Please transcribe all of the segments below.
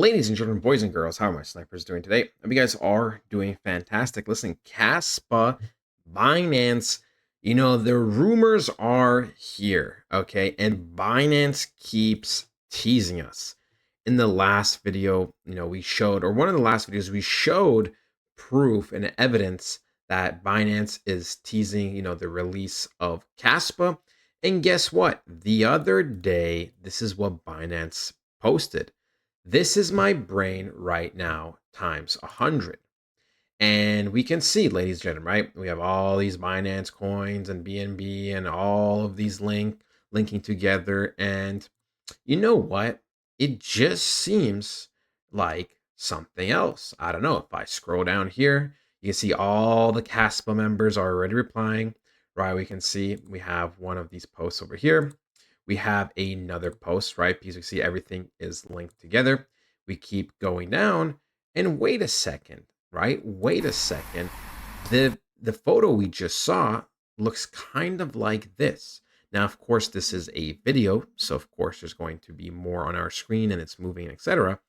Ladies and gentlemen, boys and girls, how are my snipers doing today? Hope you guys are doing fantastic. Listen, Caspa, Binance, the rumors are here, okay? And Binance keeps teasing us. In the last video, we showed, or one of the last videos, we showed proof and evidence that Binance is teasing, the release of Caspa. And guess what? The other day, this is what Binance posted. This is my brain right now times 100. And we can see, ladies and gentlemen, right? We have all these Binance coins and BNB and all of these linking together. And you know what? It just seems like something else. I don't know. If I scroll down here, you can see all the Caspa members are already replying, right? We can see we have one of these posts over here. We have another post, right? Because we see everything is linked together. We keep going down and wait a second, right? Wait a second. The photo we just saw looks kind of like this. Now, of course, this is a video, so of course there's going to be more on our screen and it's moving, etc.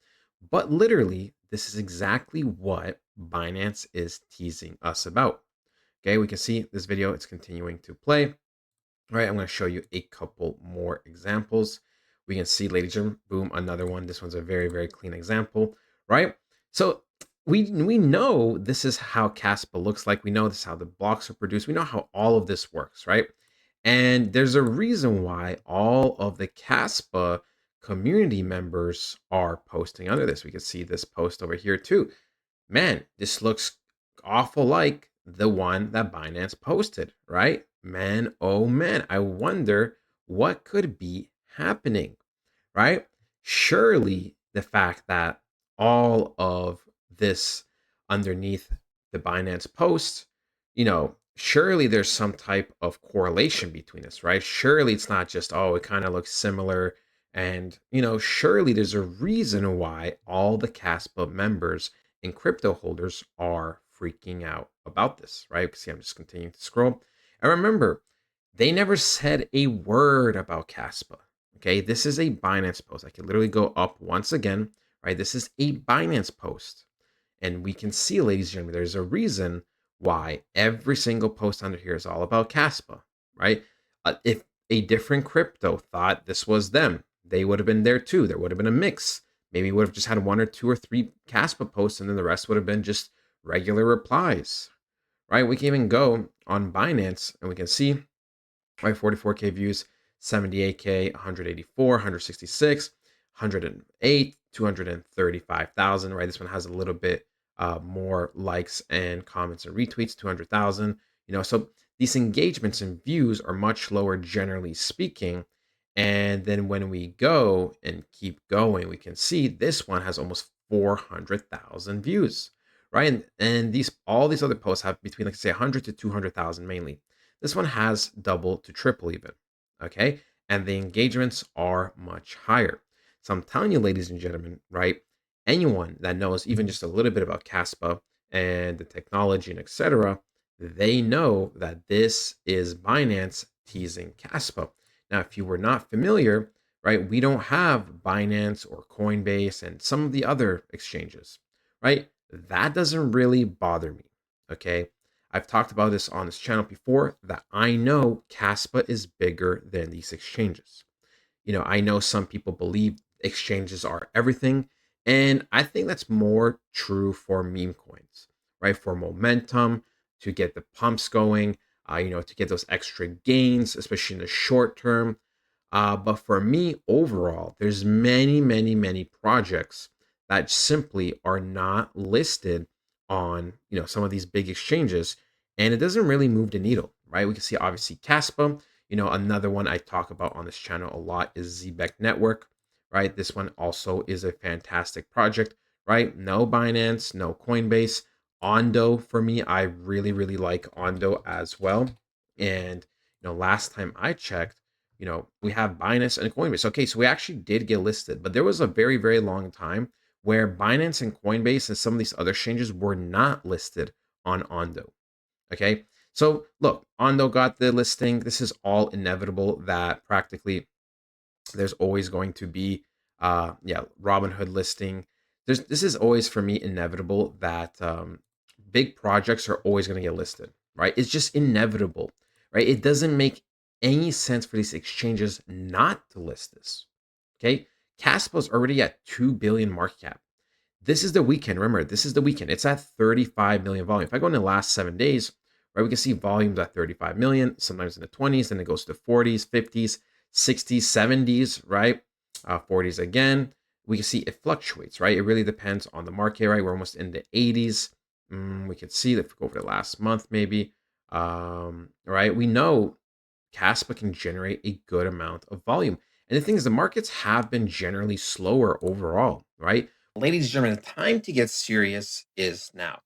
But literally, this is exactly what Binance is teasing us about. Okay, we can see this video, it's continuing to play. All right, I'm going to show you a couple more examples. We can see, ladies and gentlemen, boom, another one. This one's a very, very clean example, right? So we know this is how Caspa looks like. We know this is how the blocks are produced. We know how all of this works, right? And there's a reason why all of the Caspa community members are posting under this. We can see this post over here too. Man, this looks awful like the one that Binance posted, right? Man, oh man, I wonder what could be happening, right? Surely the fact that all of this underneath the Binance post, surely there's some type of correlation between this, right? Surely it's not just, oh, it kind of looks similar. And, surely there's a reason why all the Caspa members and crypto holders are freaking out about this, right? See, I'm just continuing to scroll. And remember, they never said a word about Caspa. Okay, this is a Binance post. I can literally go up once again, right? This is a Binance post. And we can see, ladies and gentlemen, there's a reason why every single post under here is all about Caspa, right? If a different crypto thought this was them, they would have been there too. There would have been a mix. Maybe we would have just had one or two or three Caspa posts, and then the rest would have been just regular replies, right? We can even go on Binance and we can see, right, 44K views, 78K, 184, 166, 108, 235,000, right? This one has a little bit more likes and comments and retweets, 200,000, so these engagements and views are much lower generally speaking. And then when we go and keep going, we can see this one has almost 400,000 views, right? And all these other posts have between, like, say, 100 to 200,000 mainly. This one has double to triple even, okay? And the engagements are much higher. So I'm telling you, ladies and gentlemen, right? Anyone that knows even just a little bit about Caspa and the technology and etc., they know that this is Binance teasing Caspa. Now, if you were not familiar, right, we don't have Binance or Coinbase and some of the other exchanges, right? That doesn't really bother me, okay? I've talked about this on this channel before, that I know Caspa is bigger than these exchanges. I know some people believe exchanges are everything, and I think that's more true for meme coins, right? For momentum, to get the pumps going, to get those extra gains, especially in the short term. But for me, overall, there's many, many, many projects that simply are not listed on, some of these big exchanges, and it doesn't really move the needle, right? We can see obviously Caspa. Another one I talk about on this channel a lot is Zbeck Network, right? This one also is a fantastic project, right? No Binance, no Coinbase. Ondo, for me, I really, really like Ondo as well. And, last time I checked, we have Binance and Coinbase. Okay, so we actually did get listed, but there was a very, very long time where Binance and Coinbase and some of these other exchanges were not listed on Ondo. Okay, so look, Ondo got the listing. This is all inevitable that practically there's always going to be, Robinhood listing. this is always for me inevitable that big projects are always going to get listed, right? It's just inevitable, right? It doesn't make any sense for these exchanges not to list this. Okay, Caspa is already at 2 billion market cap. This is the weekend. Remember, this is the weekend. It's at 35 million volume. If I go in the last 7 days, right, we can see volumes at 35 million, sometimes in the 20s, then it goes to 40s, 50s, 60s, 70s, right? 40s again. We can see it fluctuates, right? It really depends on the market, right? We're almost in the 80s. We can see that if we go over the last month, maybe, right? We know Caspa can generate a good amount of volume. And the thing is, the markets have been generally slower overall, right? Ladies and gentlemen, the time to get serious is now.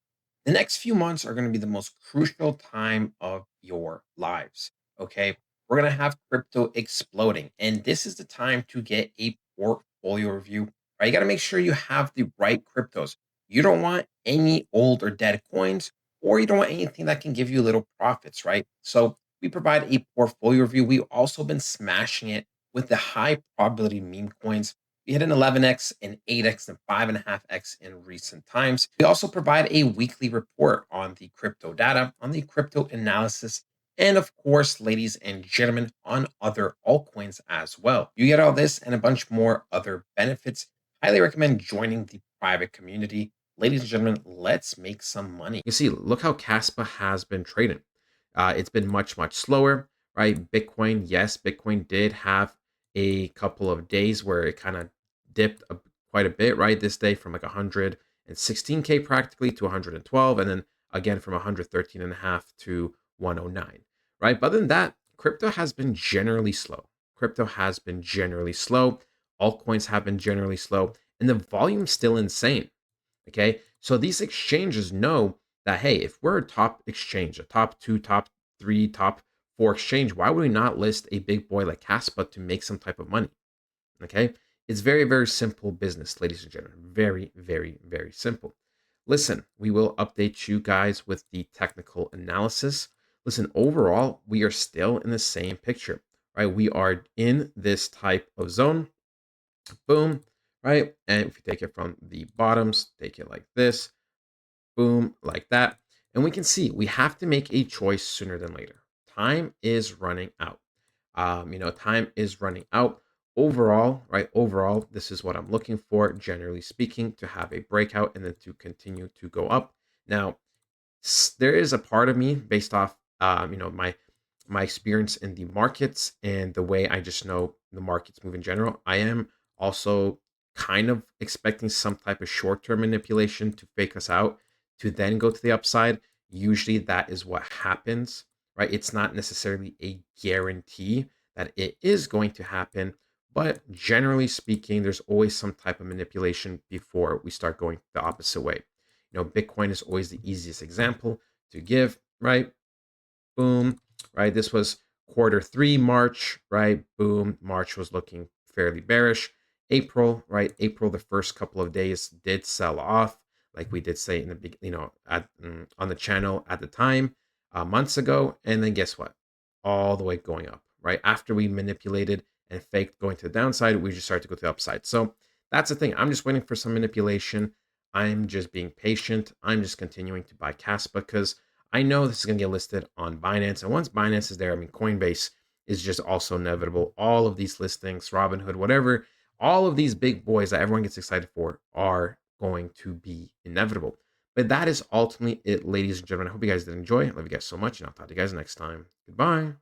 The next few months are going to be the most crucial time of your lives. Okay. We're going to have crypto exploding. And this is the time to get a portfolio review, right? You got to make sure you have the right cryptos. You don't want any old or dead coins, or you don't want anything that can give you little profits, right? So we provide a portfolio review. We've also been smashing it with the high probability meme coins. We hit an 11x, an 8x, and 5.5x in recent times. We also provide a weekly report on the crypto data, on the crypto analysis, and of course, ladies and gentlemen, on other altcoins as well. You get all this and a bunch more other benefits. Highly recommend joining the private community. Ladies and gentlemen, let's make some money. You see, look how Caspa has been trading. It's been much, much slower, right? Bitcoin, yes, Bitcoin did have a couple of days where it kind of dipped quite a bit, right? This day from like 116K practically to 112, and then again from 113 and a half to 109, right? But other than that, crypto has been generally slow. Crypto has been generally slow. Altcoins have been generally slow, and the volume's still insane. Okay. So these exchanges know that, hey, if we're a top exchange, a top two, top three, top four exchange, why would we not list a big boy like Caspa to make some type of money? Okay. It's very, very simple business, ladies and gentlemen. Very, very, very simple. Listen, we will update you guys with the technical analysis. Listen, overall, we are still in the same picture, right? We are in this type of zone. Boom, right? And if you take it from the bottoms, take it like this, boom, like that. And we can see we have to make a choice sooner than later. Time is running out. Time is running out. Overall, right? Overall, this is what I'm looking for, generally speaking, to have a breakout and then to continue to go up. Now, there is a part of me based off my experience in the markets and the way I just know the markets move in general. I am also kind of expecting some type of short-term manipulation to fake us out to then go to the upside. Usually that is what happens, right? It's not necessarily a guarantee that it is going to happen, but generally speaking, there's always some type of manipulation before we start going the opposite way. Bitcoin is always the easiest example to give, right? Boom, right? This was quarter 3, March, right? Boom, March was looking fairly bearish. April, right? April, the first couple of days did sell off, like we did say in the big, on the channel at the time, months ago. And then guess what? All the way going up, right? After we manipulated and faked going to the downside, we just started to go to the upside. So that's the thing. I'm just waiting for some manipulation. I'm just being patient. I'm just continuing to buy Caspa because I know this is going to get listed on Binance. And once Binance is there, I mean, Coinbase is just also inevitable. All of these listings, Robinhood, whatever, all of these big boys that everyone gets excited for are going to be inevitable. But that is ultimately it, ladies and gentlemen. I hope you guys did enjoy. I love you guys so much, and I'll talk to you guys next time. Goodbye.